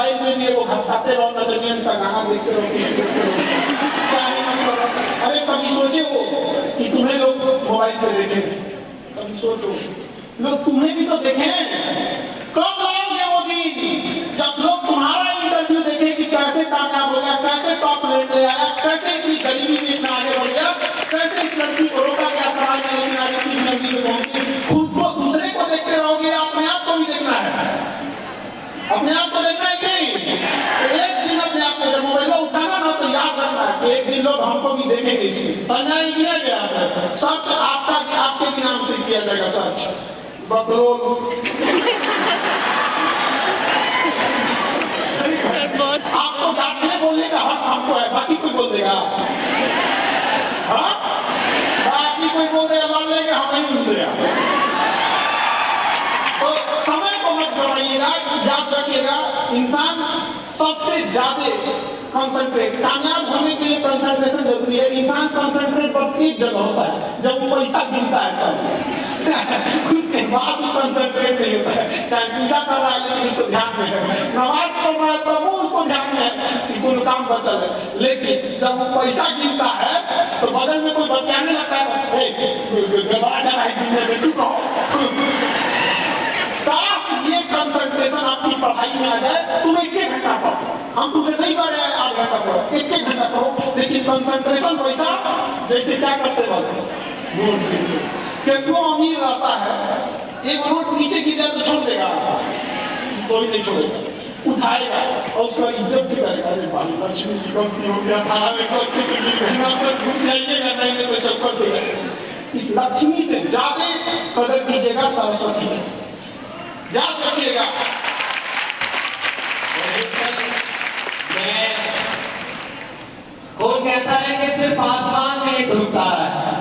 Mobile में भी वो घसकाते रहो, नचनियन का गाना देखते रहो, क्या है मतलब। अरे कभी सोचे वो कि तुम्हें लोग मोबाइल पे देखें, कभी सोचो लोग तुम्हें भी तो देखें। कब लाओगे वो दिन जब लोग तुम्हारा इंटरव्यू देखें कि कैसे कामयाब हो गया, कैसे टॉप लेके आया, कैसे इतनी गरीबी में इतना आगे बढ़ गया, कैसे इस लड़की को रोका गया समाज में लेकिन आगे इतनी नदी में पहुंची। खुद को दूसरे को देखते रहोगे, अपने आप को भी देखना है, अपने आप को देखना है नहीं। तो एक दिन अपने आप को जब मोबाइल उठाना ना तो याद रखना है कि एक दिन लोग हमको भी देखेंगे। इसमें संज्ञान किया गया है, सच आपका आपके भी नाम से किया जाएगा। सच बकलोल आपको डांटने बोलने का हक हमको है, बाकी कोई बोल देगा, हाँ बाकी कोई बोल देगा लड़ लेंगे हम नहीं दूसरे। तो समय को मत गवाइएगा, याद रखिएगा इंसान सबसे ज्यादा कंसंट्रेट, कामयाब होने के लिए कंसंट्रेशन जरूरी है। इंसान कंसंट्रेट पर एक जगह होता है जब वो पैसा गिनता है तब उसके बाद वो कंसंट्रेट नहीं होता है। चाहे पूजा कर रहा है लेकिन उसको ध्यान में है, नमाज पढ़ रहा है तब उसको ध्यान में है कि कोई काम बचा है। लेकिन जब वो पैसा गिनता है तो बदल में कोई बतियाने लगता है, गवा जा रहा है गिनने में, चुप रहो। काश ये कंसंट्रेशन आपकी पढ़ाई में आ जाए, तुम एक घंटा पढ़ो, हम तुमसे नहीं कह रहे हैं 8 घंटा पढ़ो, एक घंटा पढ़ो, लेकिन कंसंट्रेशन पैसा जैसे क्या करते वक्त क्यों अमीर रहता है, एक नोट नीचे गिर जाए तो छोड़ देगा, कोई नहीं छोड़ेगा, उठाएगा और उसका इज्जत से करेगा। अरे बाली लक्ष्मी जी गलती हो गया था, किसी की मेहनत से घुस जाइएगा, नहीं तो चक्कर तो है। इस लक्ष्मी से ज्यादा कदर कीजिएगा सरस्वती, याद रखिएगा। कौन कहता है कि सिर्फ आसमान में ध्रुव तारा है?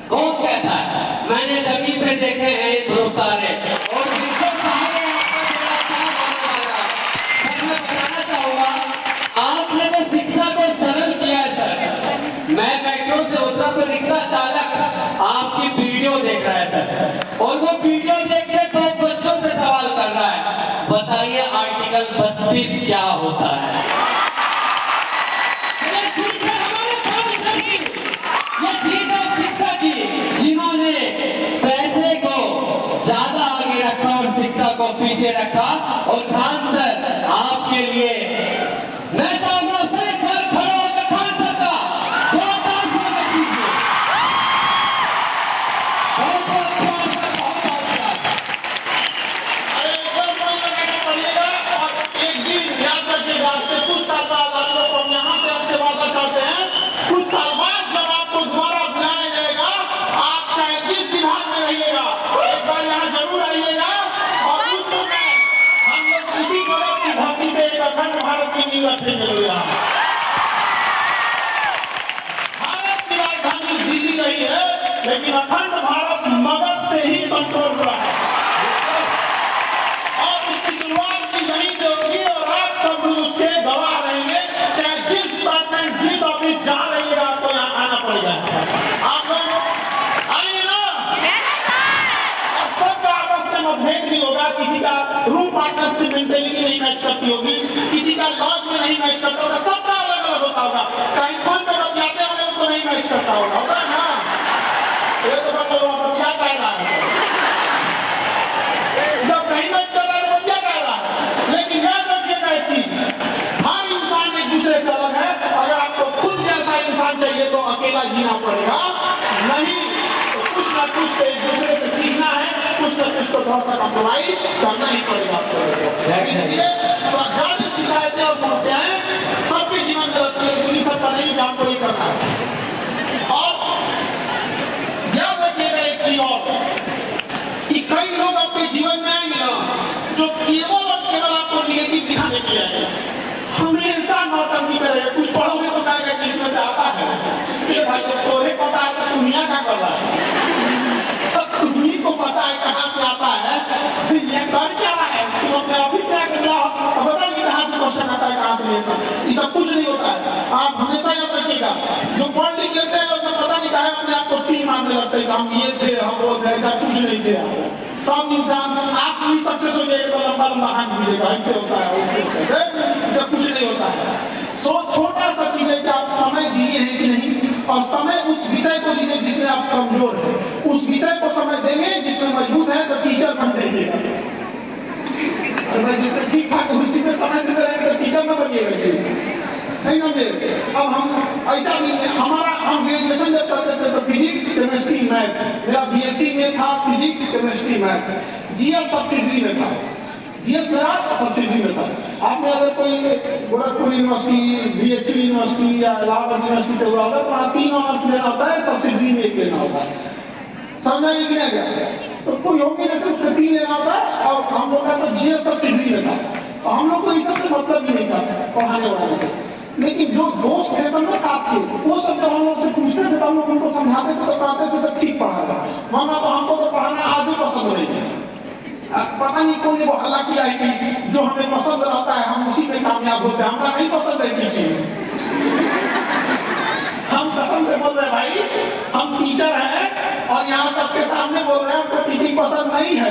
कौन कहता है? मैंने जमीन पे देखे हैं ध्रुव तारे, और जिसको सहारे मैं बताना चाहूंगा, आपने जो शिक्षा को सरल किया है सर। मैं मेट्रो से उतरा तो रिक्शा चालक आपकी वीडियो देख रहा है सर, और वो वीडियो देख के दो बच्चों से सवाल कर रहा है, बताइए आर्टिकल 32 क्या होता है? जिन्होंने पैसे को ज्यादा आगे रखा और शिक्षा को पीछे रखा। और खान सर आपके लिए मैं चाहूंगा सर एक बार खड़ा होकर खान सर का जोरदार स्वागत कीजिए। बहुत बहुत अरे एकदम मन लगा के पढ़िएगा, और एक दिन याद रखिएगा, आज से कुछ साल बाद आप लोग हम यहाँ से आपसे वादा चाहते हैं, कुछ साल बाद जब आपको दोबारा बुलाया जाएगा, आप चाहे जिस विभाग में रहिएगा एक बार यहाँ जरूर आइएगा, और उस समय हम लोग इसी कलम की धरती से एक अखंड भारत की नींव रखेंगे। लोग यहाँ भारत की राजधानी दिल्ली रही है, लेकिन अखंड भारत मगध से ही कंट्रोल हुआ है, और उसकी शुरुआत की यहीं से होगी, और आप सब उसके गवाह रहेंगे। चाहे जिस डिपार्टमेंट, जिस ऑफिस जहाँ रहिएगा, आपको यहाँ आना पड़ेगा। आप लोग आएंगे ना? अब सबका आपस में मतभेद भी होगा, किसी का रूम पार्टनरशिप मेंटेलिटी नहीं मैच करती होगी, किसी का लॉज में नहीं मैच करता होगा, सबका अलग अलग होता होगा, कहीं फोन पे बतियाते होंगे तो नहीं मैच करता होगा ना। ये तो बतिया कह रहा है, जब नहीं मैच कर रहा है तो बतिया कह रहा है। लेकिन याद रखिएगा एक चीज, हर इंसान एक दूसरे से अलग है। अगर आपको खुद जैसा इंसान चाहिए तो अकेला जीना पड़ेगा, नहीं तो कुछ ना कुछ तो एक दूसरे से सीखना है, कुछ ना कुछ तो थोड़ा सा कॉम्प्रोमाइज करना ही पड़ेगा आपको। इसलिए ज्यादा शिकायतें और समस्याएं सबके जीवन में रहती है, क्योंकि सबका नहीं काम को नहीं करना है। और याद रखिएगा एक चीज और, कि कई लोग अपने जीवन में आएंगे ना जो केवल और केवल आपको निगेटिव दिखाने के लिए आएंगे, हमेशा नौटंकी करेगा, कुछ पढ़ोगे तो कहेगा कि इसमें से आता है। ये भाई तो तोहे पता है तो दुनिया क्या कर रहा है, तुम्हीं को पता है कहाँ से आता है, ये कर क्या रहा है, तुम अपने ऑफिस में आकर जाओ, पता नहीं कहाँ से क्वेश्चन आता है, कहाँ से नहीं आता, ये सब कुछ नहीं होता है। आप हमेशा याद रखिएगा, जो पढ़ लिख लेते हैं लोग पता नहीं कहा अपने आप को तीन मानने लगते हैं, हम ये थे हम वो थे, ऐसा कुछ नहीं थे। सब इंसान आप भी सक्सेस हो जाएगा तो लंबा लंबा हाथ मिलेगा, ऐसे होता है वैसे होता है, इससे कुछ नहीं होता है। सो छोटा सा चीज है कि आप समय दिए हैं कि नहीं, और समय उस विषय को दीजिए जिसमें आप कमजोर हैं, उस विषय को समय देंगे जिसमें मजबूत है तो टीचर बन जाइएगा। अगर जिसमें ठीक ठाक उसी में समय देते रहेंगे तो टीचर न बनिएगा, नहीं समझे। अब हम ऐसा भी हमारा हम ग्रेजुएशन जब करते थे तो फिजिक्स केमिस्ट्री मैथ, मेरा बीएससी में था physics chemistry math, GS subsidy में था, जीएस मेरा सब्सिडी में था। आपने अगर कोई गोरखपुर यूनिवर्सिटी, बीएचयू यूनिवर्सिटी या इलाहाबाद यूनिवर्सिटी से हुआ होगा तो वहाँ 3 ऑनर्स लेना होता है, सब्सिडी में 1 लेना होता है, समझा नहीं कि नहीं? तो कोई होगी जैसे उससे 3 लेना होता है, और हम लोग का तो जीएस सब्सिडी में था, तो हम लोग को इस सबसे मतलब ही नहीं था पढ़ाने वाले से। लेकिन जो दोस्त थे सब साथ के, वो सब जब हम लोग से पूछते थे तो हम लोग उनको समझाते थे तो कहते थे सब ठीक पढ़ा था, वरना तो हमको तो पढ़ाना आदि पसंद नहीं है। पता नहीं कौन वो हल्ला किया है कि जो हमें पसंद रहता है हम उसी में कामयाब होते हैं, हमें नहीं पसंद है टीचिंग। हम कसम से बोल रहे भाई, हम टीचर हैं और यहाँ सबके सामने बोल रहे हैं हमको टीचिंग पसंद नहीं है।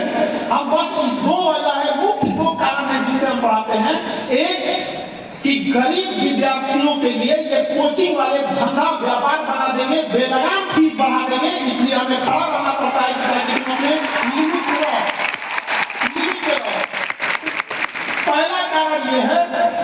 हम बस इस 2 वजह है, मुख्य 2 कारण है जिससे हम पढ़ाते हैं। एक कि गरीब विद्यार्थियों के लिए ये कोचिंग वाले धंधा व्यापार बना देंगे, बेलगाम फीस बढ़ा देंगे, इसलिए हमें खड़ा रहना पड़ता है पहला कारण ये है।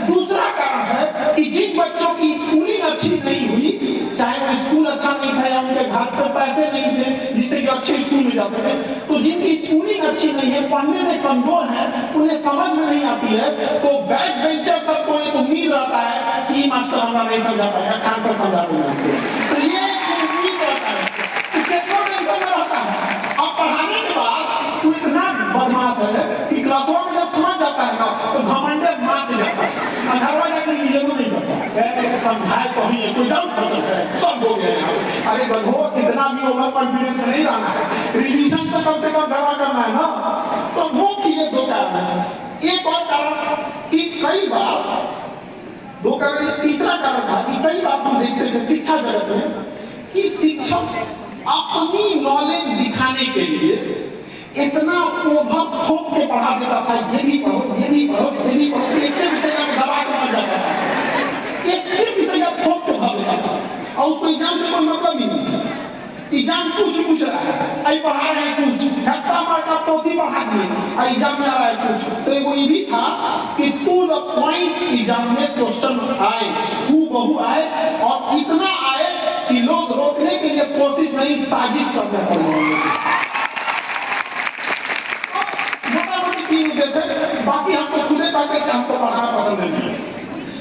दूसरा कारण है कि जिन बच्चों की स्कूलिंग अच्छी नहीं हुई, चाहे वो स्कूल अच्छा नहीं था या उनके घर पर पैसे नहीं थे जिससे कि अच्छे स्कूल में जा सके, तो जिनकी स्कूलिंग अच्छी नहीं है, पढ़ने में कमजोर है, उन्हें समझ में नहीं आती है, तो बैक बेंचर सबको एक उम्मीद रहता है कि मास्टर हमारा नहीं समझा पाएगा, खान से समझा देंगे। तो ये उम्मीद रहता है, कितना टेंशन में रहता है। अब पढ़ाने के बाद तू इतना बदमाश है कि क्लासों में जब समझ जाता है ना तो घमंडे मार दे जाता है, घरवा जाके ये नहीं करता, समझाए तो ही कोई डाउट पसंद है, सब हो गया है। अरे गधो, इतना भी ओवर कॉन्फिडेंस में नहीं रहना है, रिवीजन तो कम से कम घरवा करना है ना। तो वो ये 2 कारण है। एक और कारण कि कई बार 2 कारण, तीसरा कारण था कि कई बार हम देखते थे शिक्षा जगत में कि शिक्षक अपनी नॉलेज दिखाने के लिए इतना ओभर थोप के पढ़ा देता था, ये भी पढ़ो, ये भी पढ़ो, ये भी पढ़ो, एक विषय का दबा के पढ़ जाता था, एक विषय का थोप के पढ़ा देता था, और उसको एग्जाम से कोई मतलब ही नहीं। एग्जाम पूछ रहा है, आई पढ़ा रहे हैं कुछ, घंटा मार का टोपी पढ़ा दिए, एग्जाम में आ रहा है कुछ। तो वो ये भी था कि टू द पॉइंट एग्जाम में क्वेश्चन आए, हूबहू आए, और इतना आए कि लोग रोकने के लिए कोशिश नहीं, साजिश करने पड़े। बाकी हम तो खुदे कहते हैं कि हमको पढ़ाना पसंद नहीं,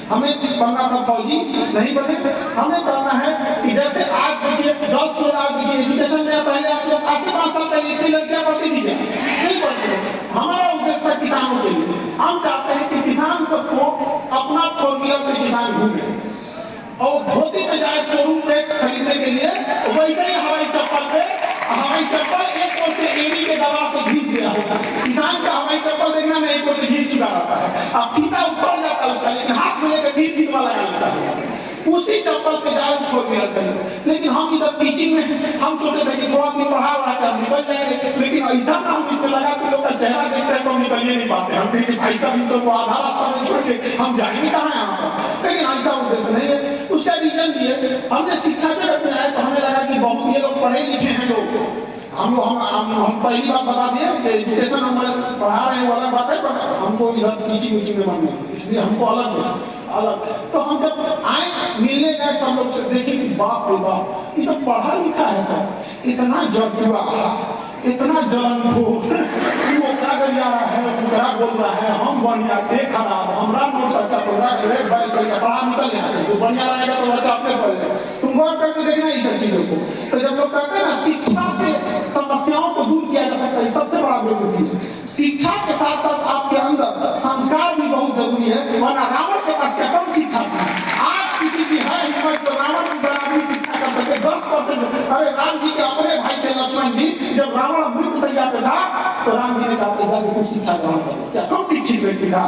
हमें बनना था फौजी, नहीं बने। हमें करना है कि जैसे आज देखिए 10 लोग, आज देखिए एजुकेशन में पहले आप लोग 5 साल पहले इतनी लड़कियां पढ़ती थी क्या? नहीं पढ़ती। हमारा उद्देश्य था किसानों के लिए, हम चाहते हैं कि किसान सबको अपना 4 व्हीलर पे किसान घूमे और धोती पे जाए शोरूम पे खरीदने के लिए, वैसे ही हवाई चप्पल एक ओर से एड़ी के दबाव से घिस गया होगा। किसान का हवाई चप्पल देखना नहीं, एक ओर से घिस चुका रहता है, अब फीता ऊपर जाता है उसका, लेकिन हाथ में लेकर फिर फीता लगा लेता है, उसी चप्पल पे जाए फोर व्हीलर करें। लेकिन हम इधर टीचिंग में हम सोचे थे कि थोड़ा दिन पढ़ा हुआ है हम निकल जाएंगे, लेकिन ऐसा ना हम इसमें लगा कि लोग का चेहरा देखते हैं तो हम निकल ही नहीं पाते। हम कहें कि भाई साहब इन सबको आधा रास्ता में छोड़ के हम जाएंगे कहाँ यहाँ पर, लेकिन ऐसा उद्देश्य नहीं है। उसका रीजन भी है, हमने शिक्षा जगत में आए तो हमें लगा कि बहुत ये लोग पढ़े लिखे हैं लोग, हम पहली बात बता दिए एजुकेशन हम पढ़ा रहे हैं वो अलग बात है, पर हमको इधर टीचिंग में मन नहीं, इसलिए हमको अलग। तो हम जब आए मिलने गए सब लोग से, देखे कि बाप रे बाप ये तो पढ़ा लिखा है सब, इतना जगुआ, इतना जलनखोर, वो क्या कर रहा है, वो क्या बोल रहा है, हम बढ़िया के खराब, हमरा नोट अच्छा पढ़ रहा है, बैठ करके पढ़ा निकल यहाँ से, तो बढ़िया रहेगा तो बच्चा अपने पढ़, तुम गौर करके देखना इस चीजों को। तो जब लोग कहते हैं ना शिक्षा से समस्याओं को दूर किया जा सकता है, सबसे बड़ा बेवकूफी है। शिक्षा के साथ साथ आपके अंदर संस्कार भी बहुत जरूरी है, वरना रावण के पास क्या कम शिक्षा थी, आज किसी की है हिम्मत तो रावण की बराबरी शिक्षा कर सकते 10%। अरे राम जी के अपने भाई थे लक्ष्मण जी, जब रावण मृत्यु सैया पे था तो राम जी ने कहा था कि कुछ शिक्षा ग्रहण करो, क्या कम शिक्षित व्यक्ति था?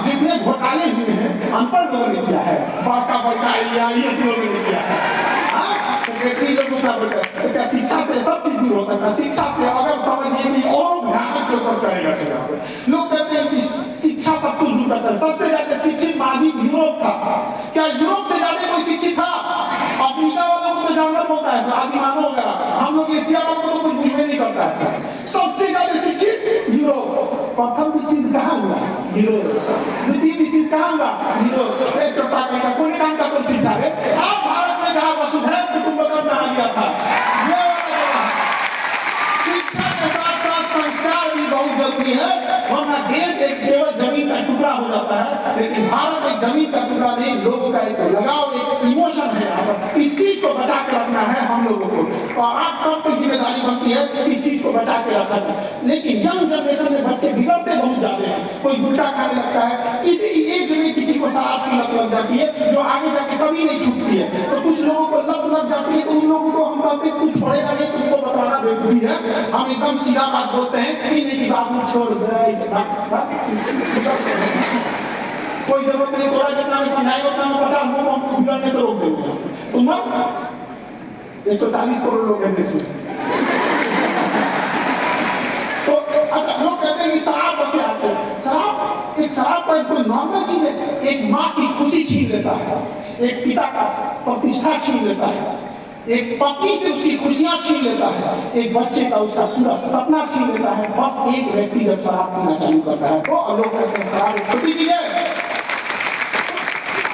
जितने घोटाले हुए हैं अनपढ़ लोगों ने किया है, बड़का IAS लोगों ने किया है, सेक्रेटरी लोग उतना बड़का, तो क्या शिक्षा से सब चीज दूर हो सकता है? शिक्षा से अगर समझिए कि और भयानक के ऊपर करेगा लोग कहते हैं कि शिक्षा सब कुछ दूर कर सकता है। सबसे ज्यादा शिक्षित महाद्वीप यूरोप था। क्या यूरोप से ज्यादा कोई शिक्षित था? अफ्रीका वालों को तो जानवर बोलता है, आदि मानव वगैरह। हम लोग एशिया वालों को तो कोई बुझे नहीं करता है। सबसे ज्यादा शिक्षित यूरोप। प्रथम विश्व युद्ध कहाँ हुआ? यूरोप। द्वितीय विश्व युद्ध कहाँ हुआ? यूरोप। एक छोटा का कोई काम का तो शिक्षा है। आप भारत में जहाँ वसुधैव कुटुंबकम कहा गया था, शिक्षा के साथ साथ संस्कार भी बहुत जरूरी है। वरना देश एक केवल जमीन का टुकड़ा हो जाता है, लेकिन भारत एक जमीन का टुकड़ा नहीं, लोगों का एक लगाव, एक इमोशन है। इस चीज को बचा के रखना है हम लोगों को, और आप सबकी जिम्मेदारी बनती है इस चीज को बचा के रखना। लेकिन यंग जनरेशन में बच्चे बिगड़ते बहुत ज्यादा हैं। कोई गुटखा खाने लगता है, इसी एज में किसी को शराब की लत लग जाती है जो आगे जाके कभी नहीं छूटती है। तो कुछ लोगों को लत लग जाती है, तो उन लोगों को हम कहते हैं कुछ छोड़ेगा नहीं, तुमको बताना जरूरी है। हम एकदम सीधा बात बोलते हैं कि नहीं बात छोड़ दे, कोई जरूरत नहीं। थोड़ा जितना में समझाएगा उतना में 50 लोग हमको बिगड़ने से रोक देंगे। तुम 140 करोड़ लोग हैं देश में। तो अच्छा, लोग कहते हैं कि शराब बस से आते हैं। शराब पर कोई नॉर्मल चीज है। एक माँ की खुशी छीन लेता है, एक पिता का प्रतिष्ठा छीन लेता है, एक पत्नी से उसकी खुशियां छीन लेता है, एक बच्चे का उसका पूरा सपना छीन लेता है। बस एक व्यक्ति जब शराब पीना चालू करता है तो लोग कहते हैं शराब एक छोटी चीज है,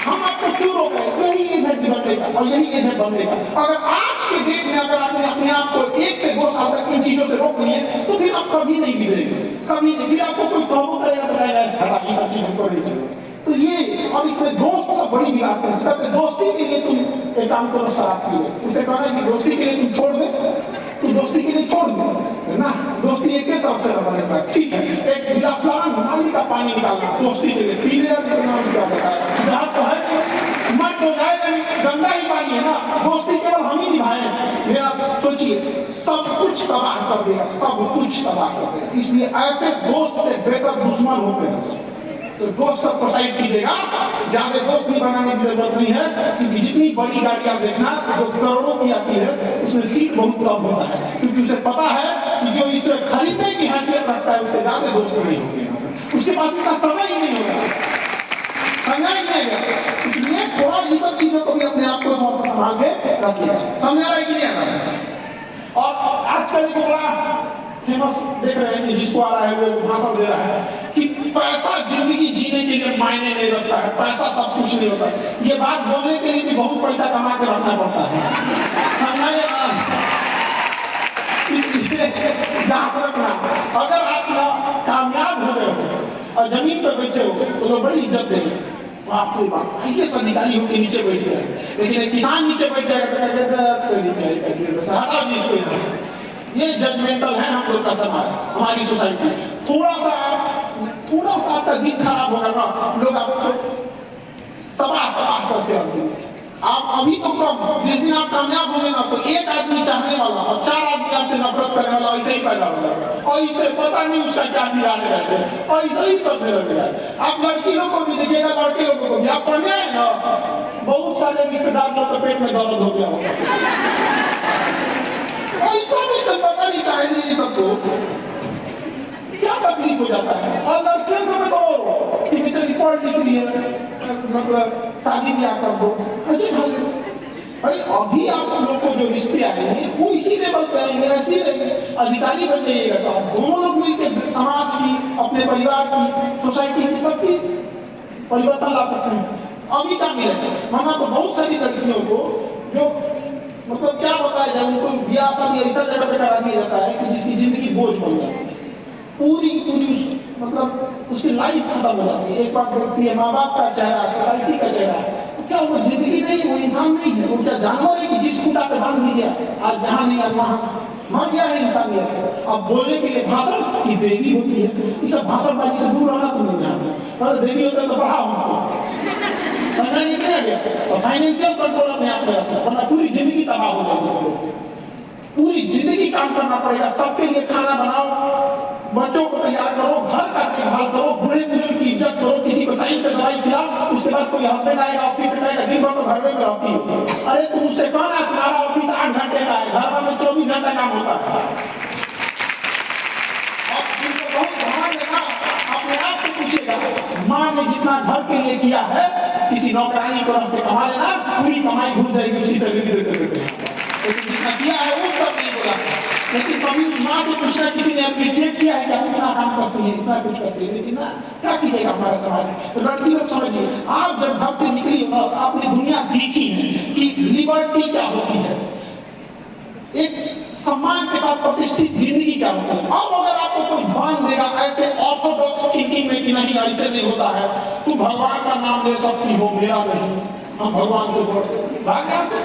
हम आपको क्यों रोक रहे हैं? यही एज है बनने का, और यही एज है बनने का। अगर आज के डेट में अगर आपने अपने आप को 1 से 2 साल तक इन चीजों से रोक लिए तो फिर आप कभी नहीं गिरेंगे, कभी नहीं। फिर आपको कोई काबू करेगा तो कहेगा ये सब चीज हमको नहीं चाहिए। तो ये, और इसमें दोस्त सब बड़ी बिगाड़ते हैं। कहते दोस्ती के लिए तुम एक काम करो, शराब पी लो। उसे कहना कि दोस्ती के लिए तुम छोड़ दे, तुम दोस्ती के लिए छोड़ दो, है ना? दोस्ती एक ही तरफ से रखा जाता है, ठीक है। एक गिलास लाना, नाली का पानी निकालना दोस्ती के लिए, पी ले क्या बताया जहाँ तो है मत तो जाए नहीं, गंदा ही पानी है ना। दोस्ती केवल हम ही निभाए। मेरा सोचिए, सब कुछ तबाह कर देगा, सब कुछ तबाह कर देगा। इसलिए ऐसे दोस्त से बेहतर दुश्मन होते हैं। तो दोस्त सबको साइड कीजिएगा, ज्यादा दोस्त भी बनाने की जरूरत नहीं है, क्योंकि जितनी बड़ी गाड़ियां देखना जो करोड़ों की आती है उसमें सीट बहुत कम होता है, क्योंकि उसे पता है कि जो इसे खरीदने की हैसियत रखता है उसके ज्यादा दोस्त नहीं होंगे, उसके पास इतना समय ही नहीं होगा, समय ही नहीं है। इसलिए थोड़ा ये सब चीजों को भी अपने आप को थोड़ा सा संभाल के रखिएगा। समझ आ रहा है कि नहीं आ रहा है? और आजकल को बड़ा फेमस देख रहे हैं कि जिसको आ रहा है वो भाषण दे रहा है कि पैसा जिंदगी जीने के लिए मायने नहीं रखता है, पैसा सब कुछ नहीं होता है। ये बात बोलने के लिए भी बहुत पैसा कमा के रखना पड़ता है, समझाइए ना। इसलिए याद रखना, अगर आप कामयाब हो गए हो और जमीन पर बैठे हो तो लोग बड़ी इज्जत देंगे, बाप रे बाप आईएएस अधिकारी होकर नीचे बैठ गए। लेकिन एक किसान नीचे बैठ जाएगा तो हटा दीजिए इसको। ये जजमेंटल है हम लोग का समाज, हमारी सोसाइटी। थोड़ा सा आपका दिन खराब होगा ना, लोग आपको तबाह करके रख देंगे। आप अभी तो कम, जिस दिन आप कामयाब होंगे ना तो एक आदमी चाहने वाला और 4 आदमी आपसे नफरत करने वाला ऐसे ही पैदा होगा, और इसे पता नहीं उसका क्या बिगाड़े रहते हैं, और ऐसे ही करते रहते हैं। आप लड़की लोगों को भी देखिएगा, लड़के लोगों को भी आप पढ़ने आए ना, बहुत सारे रिश्तेदार लोग के पेट में दर्द हो गया होगा, ऐसा नहीं सब पता नहीं चाहिए। ये सबको क्या तकलीफ हो जाता है। और लड़कियों से मैं कहो कि बेचारी पढ़ लिख रही है, मतलब शादी ब्याह कर दो, अजय भाई अभी आप लोग को जो रिश्ते आएंगे वो इसी लेवल पे आएंगे, ऐसे अधिकारी बन जाइएगा तो आप दोनों लोग मिलकर समाज की, अपने परिवार की, सोसाइटी की, सबकी परिवर्तन ला सकते हैं। अभी क्या मिले माना तो बहुत सारी लड़कियों को जो मतलब क्या बताया जाए, उनको ब्याह शादी ऐसा जगह पे करा दिया जाता है कि जिसकी जिंदगी बोझ बन जाती है, पूरी मतलब उसकी लाइफ खत्म हो जाती है। एक बात देखती है माँ बाप का चेहरा, सोसाइटी का चेहरा, तो क्या वो जिंदगी नहीं, वो इंसान नहीं है, वो क्या जानवर है कि जिस खूंटा पे बांध दीजिए आज जहाँ नहीं आज वहाँ मर गया है इंसानियत। अब बोलने के लिए भाषण की देवी होती है, इस भाषण बाजी से दूर रहना तुम नहीं जानते, देवी होता है तो बढ़ाओ और फाइनेंशियल कंट्रोल अपने आप में रखना, वरना पूरी जिंदगी तबाह हो जाएगी। पूरी जिंदगी काम करना पड़ेगा, सबके लिए खाना बनाओ, बच्चों को तैयार करो, घर का देखभाल करो, बूढ़े बुजुर्ग की इज्जत करो, किसी को टाइम से दवाई खिलाओ। उसके बाद कोई हस्बैंड आएगा ऑफिस से कहेगा दिन भर तो घर में रहती हो, अरे तुम उससे कहना तुम्हारा ऑफिस 8 घंटे का है, घर में 24 घंटा काम होता है। और जिनको बहुत ध्यान देना में जितना घर के लिए किया है, किसी नौकरानी को रख के कमा लेना, पूरी कमाई भूल जाएगी उसकी सैलरी देते। लेकिन जितना किया है वो सब नहीं बोला। लेकिन कभी माँ से पूछना किसी ने अप्रिशिएट किया है कि आप इतना काम करती है, इतना कुछ करती है, लेकिन ना क्या कीजिएगा हमारा समाज। तो लड़की लोग समझिए, आप जब घर से निकली हो तो आपने दुनिया देखी है कि लिबर्टी क्या होती है, एक सम्मान के साथ प्रतिष्ठित जिंदगी क्या होती है। अब अगर आपको कोई बांध देगा ऐसे ऑर्थोडॉक्स थिंकिंग में कि नहीं ऐसे नहीं होता है, तो भगवान का नाम ले सकती हो, मेरा नहीं, हम भगवान से बोलते भाग यहाँ से।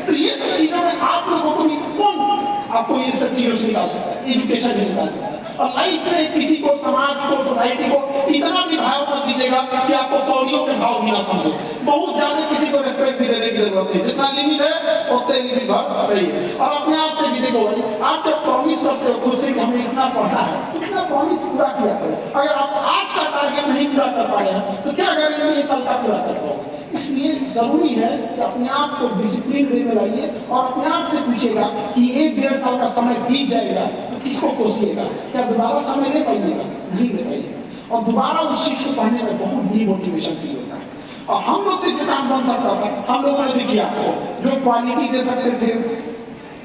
तो ये सब चीजों में आप लोगों को कौन आपको ये सब चीजों से निकाल सकता है, एजुकेशन नहीं निकाल सकता है। और लाइफ में किसी को, समाज को, सोसाइटी को इतना भी भाव मत दीजिएगा कि आपको कौड़ियों के भाव भी ना समझे। बहुत ज्यादा किसी को रिस्पेक्ट भी देने की जरूरत है, जितना लिमिट है उतने लिमिट भर रही है। और अपने आप से भी देखो भाई, आप जब प्रॉमिस करते हो खुद से कि हमने इतना पढ़ा है, इतना प्रॉमिस पूरा किया करो। अगर आप आज का टारगेट नहीं पूरा कर पा रहे हैं तो क्या करेंगे, ये कल का पूरा कर पाओगे। इसलिए जरूरी है कि अपने आप को डिसिप्लिन वे में लाइए और अपने आप से पूछिएगा कि 1-1.5 साल का समय बीत जाएगा तो किसको कोसिएगा, क्या दोबारा समय ले पाइएगा, नहीं ले पाइएगा। और दोबारा उस चीज को पढ़ने में बहुत डीमोटिवेशन फील होता है। और हम लोग से जो काम बन सकता था, हम लोगों ने भी किया, जो क्वालिटी दे सकते थे,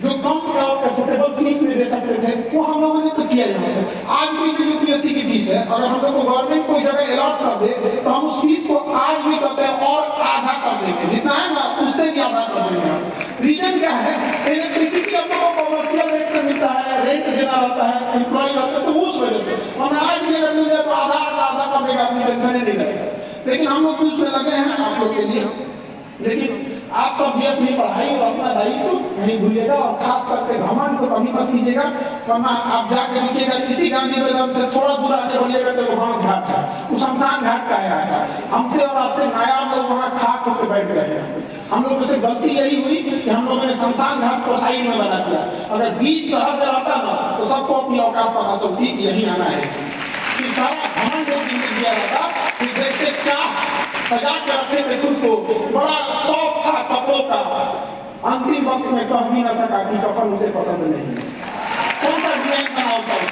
जो कम एफोर्डेबल फीस में दे सकते थे, वो हम लोगों ने तो किया यहाँ पे। आज भी यूपीएससी की फीस है, अगर हम लोग को गवर्नमेंट कोई जगह अलॉट कर दे तो हम उस फीस को आज भी करते हैं और आधा कर देंगे, जितना है ना उससे भी आधा कर देंगे। रीजन क्या है, इलेक्ट्रिसिटी हम लोग को कमर्शियल रेट में मिलता है, रेंट देना रहता है, एम्प्लॉय रहता है, तो उस वजह से हम आज भी अगर मिले तो आधा कर देगा, अपनी टेंशन ही नहीं रहेगा। लेकिन हम लोग उसमें लगे हैं आप लोग के लिए। लेकिन आप सब भी अपनी पढ़ाई और अपना दायित्व नहीं भूलिएगा और खास करके घमंड को कभी मत कीजिएगा, वरना आप जाके देखिएगा इसी गांधी मैदान से थोड़ा दूर आगे बढ़िएगा तो बांस घाट है, वो शमशान घाट का है। हमसे और आपसे नायाब लोग वहाँ खाक होकर बैठ गए हैं। हम लोगों से गलती यही हुई कि हम लोगों ने शमशान घाट को साइड में बना दिया। अगर 20 शहर में रहता ना तो सबको अपनी औकात पता चलती कि यहीं आना है। कि सारा घमंड दिया जाता, देखते क्या सजा के रखे थे खुद को, बड़ा शौक था कपड़ों का, अंतिम वक्त में कह भी न सका कि कफन उसे पसंद नहीं। कौन सा डिजाइन बना होता है,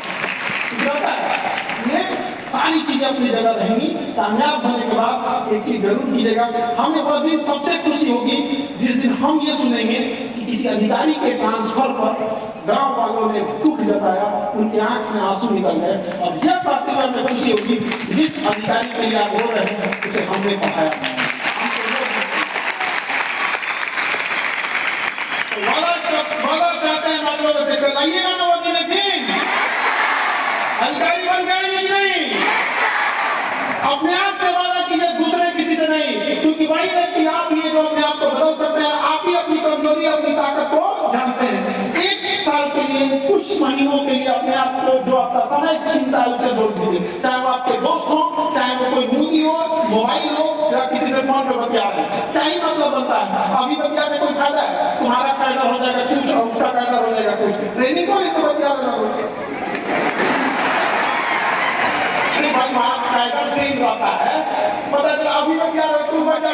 सारी चीजें अपनी जगह रहेंगी। कामयाब होने के बाद एक चीज जरूर कीजिएगा, हमें वह दिन सबसे खुशी होगी जिस दिन हम ये सुनेंगे कि किसी अधिकारी के ट्रांसफर पर गांव वालों ने दुख जताया, उनकी आंख से आंसू निकल गए। और यह बातें हमें खुशी होगी जिस अधिकारी के लिए आप बोल रहे हैं उसे हमने पढ़ाया। वादा चाहते हैं आप लोगों से, लाइएगा ना वो दिन, अधिकारी बन गए नहीं, अपने आप से वादा कीजिए, दूसरे किसी से नहीं। क्योंकि वही व्यक्ति आप ही जो अपने आप को बदल सकते हैं, आप ही अपनी कमजोरी, अपनी ताकत को जानते हैं। एक साल के लिए, कुछ महीनों के लिए अपने आप को, जो आपका समय छीनता है उसे जोड़ दीजिए। चाहे वो आपके दोस्त हो, चाहे वो कोई मूवी हो, मोबाइल हो, या किसी से फोन पे बतिया रहे हैं, क्या ही मतलब बनता है। अभी बतिया में कोई फायदा है, तुम्हारा कैडर हो जाएगा कुछ और उसका कैडर हो जाएगा कुछ, ट्रेनिंग को नहीं तो बतिया रहे भाई, वहां कैडर से ही रहता है। पता चला अभी बतिया रहे, तू बचा